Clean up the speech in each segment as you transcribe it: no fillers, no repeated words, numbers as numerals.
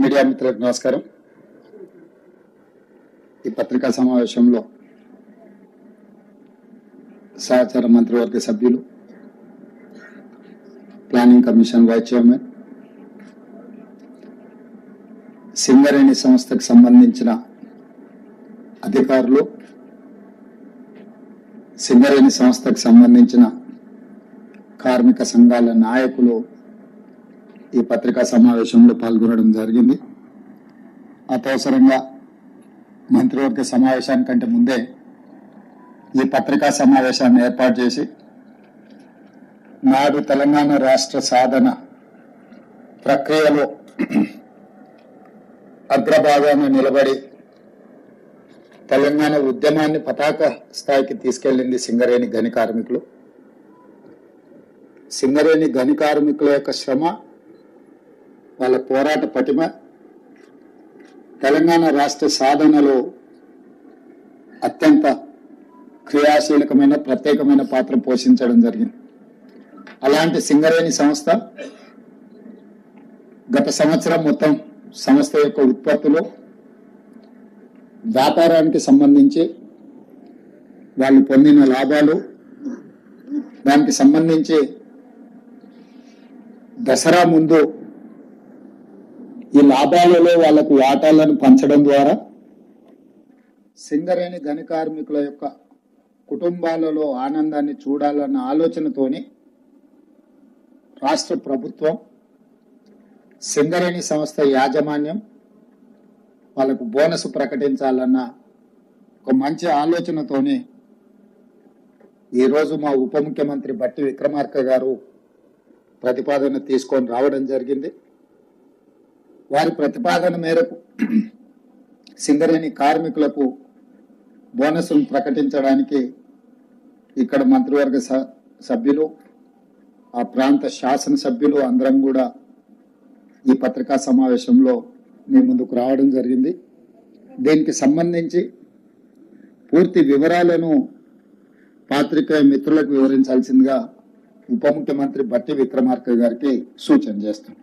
Media మిత్రులకు నమస్కారం. ఈ పత్రికా సమావేశంలో సహచార మంత్రివర్గ సభ్యులు, planning commission vice chairman, Singareni సంస్థకు సంబంధించిన అధికారులు, సింగరేణి సంస్థకు సంబంధించిన కార్మిక సంఘాల నాయకులు ఈ పత్రికా సమావేశంలో పాల్గొనడం జరిగింది. అత్యవసరంగా మంత్రివర్గ సమావేశానికంటే ముందే ఈ పత్రికా సమావేశాన్ని ఏర్పాటు చేసి నాడు తెలంగాణ రాష్ట్ర సాధన ప్రక్రియలో అగ్రభాగాన నిలబడి తెలంగాణ ఉద్యమాన్ని పతాక స్థాయికి తీసుకెళ్లింది సింగరేణి గని కార్మికులు. సింగరేణి గని కార్మికుల యొక్క శ్రమ, వాళ్ళ పోరాట పటిమ తెలంగాణ రాష్ట్ర సాధనలో అత్యంత క్రియాశీలకమైన ప్రత్యేకమైన పాత్ర పోషించడం జరిగింది. అలాంటి సింగరేణి సంస్థ గత సంవత్సరం మొత్తం సంస్థ యొక్క ఉత్పత్తులు, వ్యాపారానికి సంబంధించి వాళ్ళు పొందిన లాభాలు, దానికి సంబంధించి దసరా ముందు ఈ లాభాలలో వాళ్లకు వాటాలను పంచడం ద్వారా సింగరేణి గని కార్మికుల యొక్క కుటుంబాలలో ఆనందాన్ని చూడాలన్న ఆలోచనతోని రాష్ట్ర ప్రభుత్వం, సింగరేణి సంస్థ యాజమాన్యం వాళ్ళకు బోనస్ ప్రకటించాలన్న ఒక మంచి ఆలోచనతోని ఈరోజు మా ఉప ముఖ్యమంత్రి బట్టి విక్రమార్క గారు ప్రతిపాదన తీసుకొని రావడం జరిగింది. వారి ప్రతిపాదన మేరకు సింగరేణి కార్మికులకు బోనస్ను ప్రకటించడానికి ఇక్కడ మంత్రివర్గ సభ్యులు, ఆ ప్రాంత శాసనసభ్యులు అందరం కూడా ఈ పత్రికా సమావేశంలో మీ ముందుకు రావడం జరిగింది. దీనికి సంబంధించి పూర్తి వివరాలను పాత్రికేయ మిత్రులకు వివరించాల్సిందిగా ఉప ముఖ్యమంత్రి బట్టి విక్రమార్క గారికి సూచన చేస్తాం.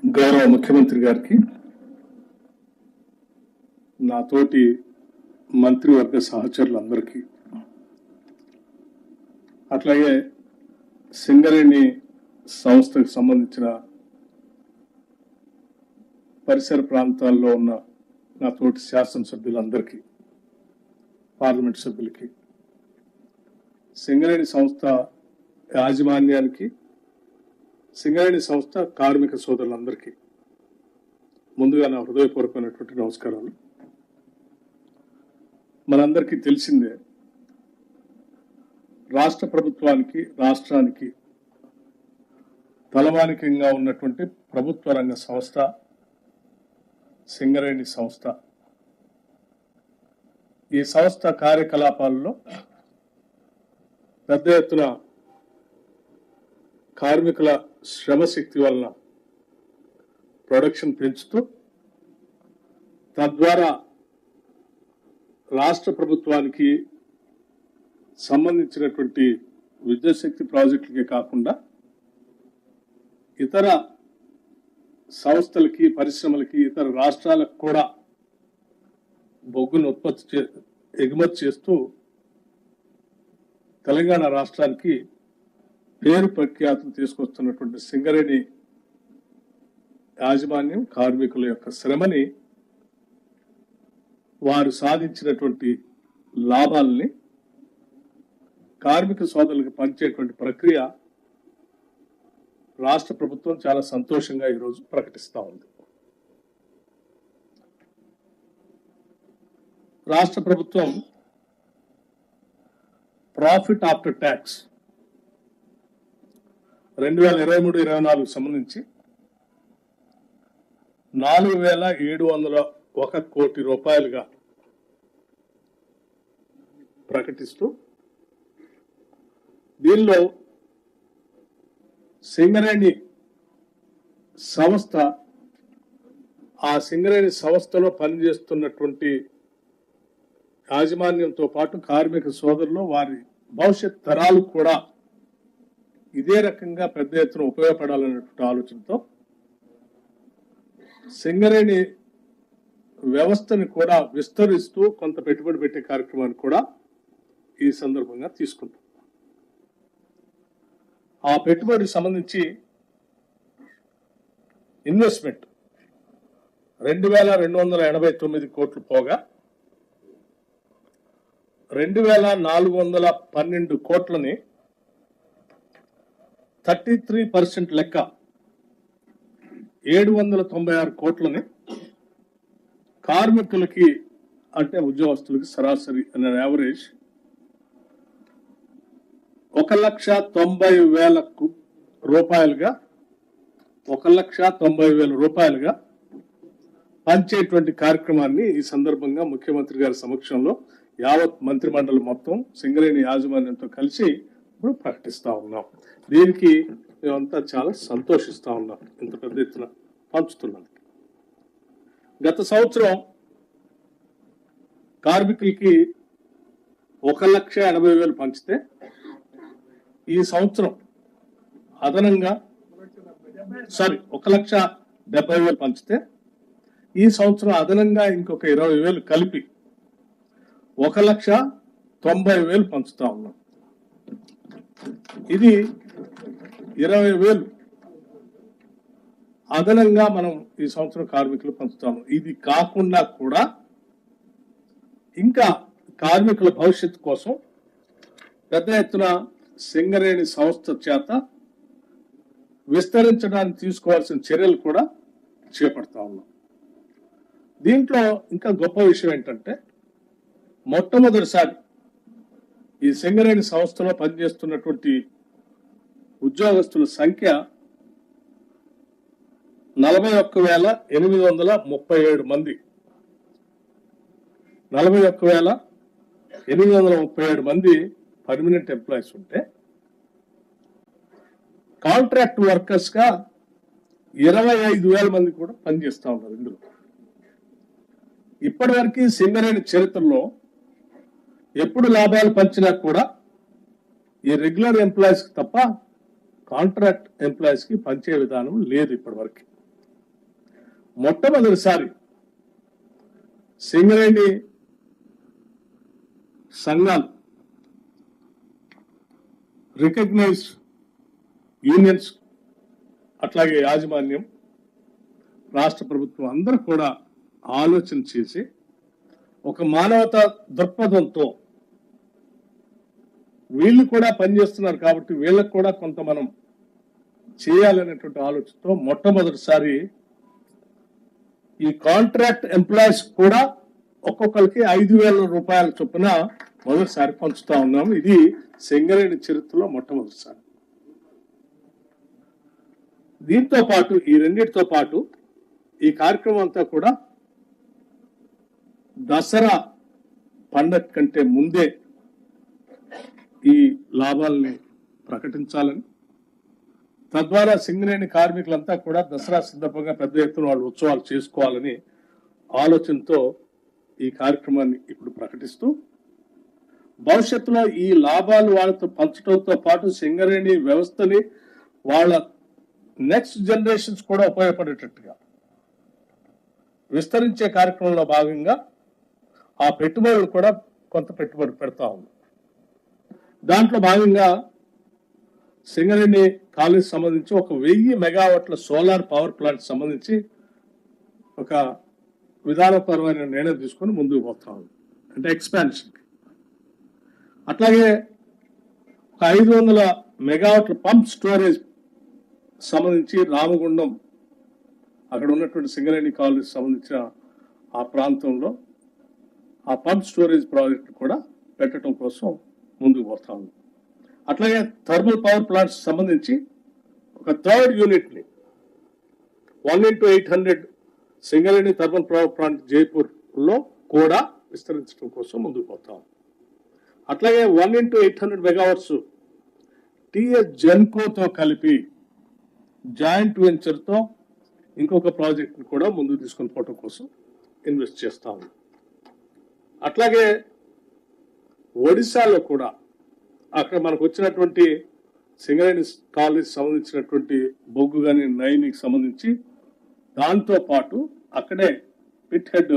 గౌరవ ముఖ్యమంత్రి గారికి, నాతోటి మంత్రివర్గ సహచరులందరికీ, అట్లాగే సింగరేణి సంస్థకు సంబంధించిన పరిసర ప్రాంతాల్లో ఉన్న నా తోటి శాసనసభ్యులందరికీ, పార్లమెంట్ సభ్యులకి, సింగరేణి సంస్థ యాజమాన్యానికి, సింగరేణి సంస్థ కార్మిక సోదరులందరికీ ముందుగా నా హృదయపూర్వకమైనటువంటి నమస్కారాలు. మనందరికీ తెలిసిందే, రాష్ట్ర ప్రభుత్వానికి, రాష్ట్రానికి తలమానికంగా ఉన్నటువంటి ప్రభుత్వ రంగ సంస్థ సింగరేణి సంస్థ. ఈ సంస్థ కార్యకలాపాలలో పెద్ద ఎత్తున కార్మికుల శ్రమశక్తి వలన ప్రొడక్షన్ పెంచుతూ, తద్వారా రాష్ట్ర ప్రభుత్వానికి సంబంధించినటువంటి విద్యుత్ శక్తి ప్రాజెక్టులకే కాకుండా ఇతర సంస్థలకి, పరిశ్రమలకి, ఇతర రాష్ట్రాలకు కూడా బొగ్గును ఎగుమతి చేస్తూ తెలంగాణ రాష్ట్రానికి పేరు ప్రఖ్యాతులు తీసుకొస్తున్నటువంటి సింగరేణి యాజమాన్యం కార్మికుల యొక్క శ్రమని, వారు సాధించినటువంటి లాభాలని కార్మిక సోదరులకు పంచేటువంటి ప్రక్రియ రాష్ట్ర ప్రభుత్వం చాలా సంతోషంగా ఈరోజు ప్రకటిస్తూ ఉంది. రాష్ట్ర ప్రభుత్వం ప్రాఫిట్ ఆఫ్టర్ ట్యాక్స్ 2023-24 సంబంధించి 4,701 కోటి రూపాయలుగా ప్రకటిస్తూ, దీనిలో సింగరేణి సంస్థ, ఆ సింగరేణి సంస్థలో పనిచేస్తున్నటువంటి యాజమాన్యంతో పాటు కార్మిక సోదరులు వారి భవిష్యత్ తరాలు కూడా ఇదే రకంగా పెద్ద ఎత్తున ఉపయోగపడాలనేటువంటి ఆలోచనతో సింగరేణి వ్యవస్థని కూడా విస్తరిస్తూ కొంత పెట్టుబడి పెట్టే కార్యక్రమాన్ని కూడా ఈ సందర్భంగా తీసుకుంటాం. ఆ పెట్టుబడికి సంబంధించి ఇన్వెస్ట్మెంట్ 2,289 కోట్లు పోగా 2,412 కోట్లని 33% లెక్క 796 కోట్లని కార్మికులకి అంటే ఉద్యోగస్తులకి సరాసరి అనే యావరేజ్ 1,90,000 రూపాయలుగా 1,90,000 రూపాయలుగా పంచేటువంటి కార్యక్రమాన్ని ఈ సందర్భంగా ముఖ్యమంత్రి గారి సమక్షంలో యావత్ మంత్రిమండలి మొత్తం సింగరేణి యాజమాన్యంతో కలిసి ఇప్పుడు ప్రకటిస్తా ఉన్నాం. దీనికి మేమంతా చాలా సంతోషిస్తా ఉన్నాం. ఇంత పెద్ద ఎత్తున పంచుతున్నాం. గత సంవత్సరం కార్మికులకి 1,80,000 పంచితే ఈ సంవత్సరం అదనంగా 1,70,000 పంచితే ఈ సంవత్సరం అదనంగా ఇంకొక 20,000 కలిపి 1,90,000 పంచుతా ఉన్నాం. ఇది 20,000 అదనంగా మనం ఈ సంవత్సరం కార్మికులు పంచుతాము. ఇది కాకుండా కూడా ఇంకా కార్మికుల భవిష్యత్తు కోసం పెద్ద ఎత్తున సింగరేణి సంస్థ చేత విస్తరించడానికి తీసుకోవాల్సిన చర్యలు కూడా చేపడతా ఉన్నాం. దీంట్లో ఇంకా గొప్ప విషయం ఏంటంటే మొట్టమొదటిసారి ఈ సింగరేణి సంస్థలో పనిచేస్తున్నటువంటి ఉద్యోగస్తుల సంఖ్య 41,837 మంది. 41,837 మంది పర్మనెంట్ ఎంప్లాయీస్ ఉంటే కాంట్రాక్ట్ వర్కర్స్ గా 25,000 మంది కూడా పనిచేస్తా ఉన్నారు. ఇందులో ఇప్పటి వరకు సింగరేణి చరిత్రలో ఎప్పుడు లాభాలు పంచినా కూడా ఈ రెగ్యులర్ ఎంప్లాయీస్ తప్ప కాంట్రాక్ట్ ఎంప్లాయీస్ కి పంచే విధానం లేదు. ఇప్పటి వరకు మొట్టమొదటిసారి సింగరేణి సంఘాలు, రికగ్నైజ్ యూనియన్స్, అట్లాగే యాజమాన్యం, రాష్ట్ర ప్రభుత్వం అందరూ కూడా ఆలోచన చేసి ఒక మానవతా దృక్పథంతో వీళ్ళు కూడా పనిచేస్తున్నారు కాబట్టి వీళ్ళకు కూడా కొంత మనం చేయాలనేటువంటి ఆలోచనతో మొట్టమొదటిసారి ఈ కాంట్రాక్ట్ ఎంప్లాయీస్ కూడా ఒక్కొక్కరికి 5,000 రూపాయల చొప్పున మొదటిసారి పంచుతా ఉన్నాం. ఇది సింగరేణి చరిత్రలో మొట్టమొదటిసారి. దీంతో పాటు ఈ రెండింటితో పాటు ఈ కార్యక్రమం అంతా కూడా దసరా పండగ కంటే ముందే ఈ లాభాలని ప్రకటించాలని, తద్వారా సింగరేణి కార్మికులంతా కూడా దసరా సందర్భంగా పెద్ద ఎత్తున వాళ్ళు ఉత్సవాలు చేసుకోవాలని ఆలోచనతో ఈ కార్యక్రమాన్ని ఇప్పుడు ప్రకటిస్తూ భవిష్యత్తులో ఈ లాభాలు వాళ్ళతో పంచడంతో పాటు సింగరేణి వ్యవస్థని వాళ్ళ నెక్స్ట్ జనరేషన్స్ కూడా ఉపయోగపడేటట్టుగా విస్తరించే కార్యక్రమంలో భాగంగా ఆ పెట్టుబడులు కూడా కొంత పెట్టుబడి పెడతా ఉంది. దాంట్లో భాగంగా సింగరేణి కాలేజ్ సంబంధించి 1,000 మెగావాట్ల సోలార్ పవర్ ప్లాంట్ సంబంధించి ఒక విధానపరమైన నిర్ణయం తీసుకొని ముందుకు పోతా ఉంది, అంటే ఎక్స్పాన్షన్. అట్లాగే 500 మెగావాట్ల పంప్ స్టోరేజ్ సంబంధించి రామగుండం అక్కడ ఉన్నటువంటి సింగరేణి కాలేజ్ సంబంధించిన ఆ ప్రాంతంలో ఆ పంప్ స్టోరేజ్ ప్రాజెక్ట్ కూడా పెట్టడం కోసం ముందుకు పోతా ఉంది. అట్లాగే థర్మల్ పవర్ ప్లాంట్స్ సంబంధించి ఒక 3rd యూనిట్ని 1x800 Singareni thermal power plant Jaipur లో కూడా విస్తరించడం కోసం ముందుకు పోతాం. అట్లాగే 1x800 మెగావాట్స్ టిఎస్ జెన్కోతో కలిపి జాయింట్ వెంచర్ తో ఇంకొక ప్రాజెక్ట్ ని కూడా ముందుకు తీసుకొని పోవడం కోసం ఇన్వెస్ట్ చేస్తాము. అట్లాగే ఒడిశాలో కూడా అక్కడ మనకు వచ్చినటువంటి సింగరేణి కాలేజ్ సంబంధించినటువంటి బొగ్గు కానీ నైనికి సంబంధించి దాంతో పాటు అక్కడే పిట్ హెడ్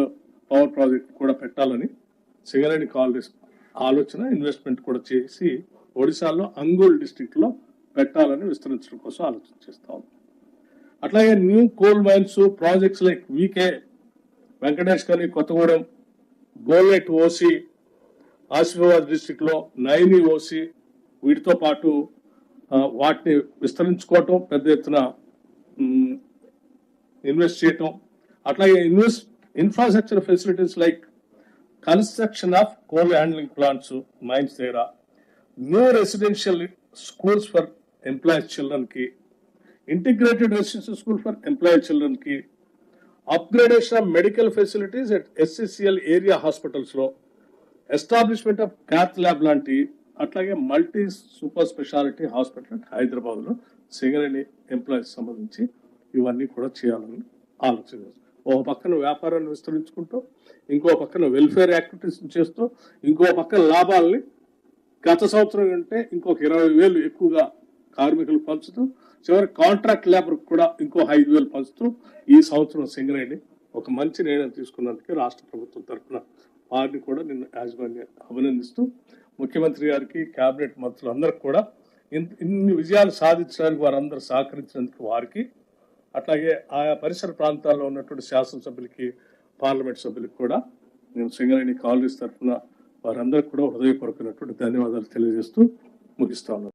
పవర్ ప్రాజెక్ట్ కూడా పెట్టాలని సింగరేణి కాలేజ్ ఆలోచన ఇన్వెస్ట్మెంట్ కూడా చేసి ఒడిశాలో అంగుల్ డిస్ట్రిక్ట్ లో పెట్టాలని విస్తరించడం కోసం ఆలోచన చేస్తా ఉంది. అట్లాగే new coal mines projects like VK Venkatesh కానీ కొత్తగూడెం గోల్నెట్ ఓసి ఆసిఫాబాద్ డిస్ట్రిక్ట్ లో నైని ఓసి వీటితో పాటు వాటిని విస్తరించుకోవటం, పెద్ద ఎత్తున ఇన్వెస్ట్ చేయటం, అట్లాగే infrastructure facilities like construction of coal handling plants mines దగ్గర, new residential schools for employees children కి, integrated residential school for employee children కి, upgradation of medical facilities at SCCL area hospitals లో, ఎస్టాబ్లిష్మెంట్ ఆఫ్ క్యాత్ ల్యాబ్ లాంటి, అట్లాగే multi super speciality hospital Hyderabad లో Singareni employees సంబంధించి ఇవన్నీ కూడా చేయాలని ఆలోచన చేస్తాం. ఒక పక్కన వ్యాపారాన్ని విస్తరించుకుంటూ, ఇంకో పక్కన వెల్ఫేర్ యాక్టివిటీస్ చేస్తూ, ఇంకో పక్కన లాభాలని గత సంవత్సరం కంటే ఇంకొక 20,000 ఎక్కువగా కార్మికులు పంచుతూ, చివరి కాంట్రాక్ట్ లేబర్ కూడా ఇంకో 5,000 పంచుతూ ఈ సంవత్సరం సింగరేణి ఒక మంచి నిర్ణయం తీసుకున్నందుకు రాష్ట్ర ప్రభుత్వం తరఫున వారిని కూడా నిన్ను యాజమాన్య అభినందిస్తూ, ముఖ్యమంత్రి గారికి, కేబినెట్ మంత్రులందరికీ కూడా ఇన్ని విజయాలు సాధించడానికి వారందరూ సహకరించినందుకు వారికి, అట్లాగే ఆయా పరిసర ప్రాంతాల్లో ఉన్నటువంటి శాసనసభ్యులకి, పార్లమెంట్ సభ్యులకు కూడా నేను సింగరేణి కాలేజ్ తరఫున వారందరికీ కూడా హృదయపూర్వకమైనటువంటి ధన్యవాదాలు తెలియజేస్తూ ముగిస్తా ఉన్నాను.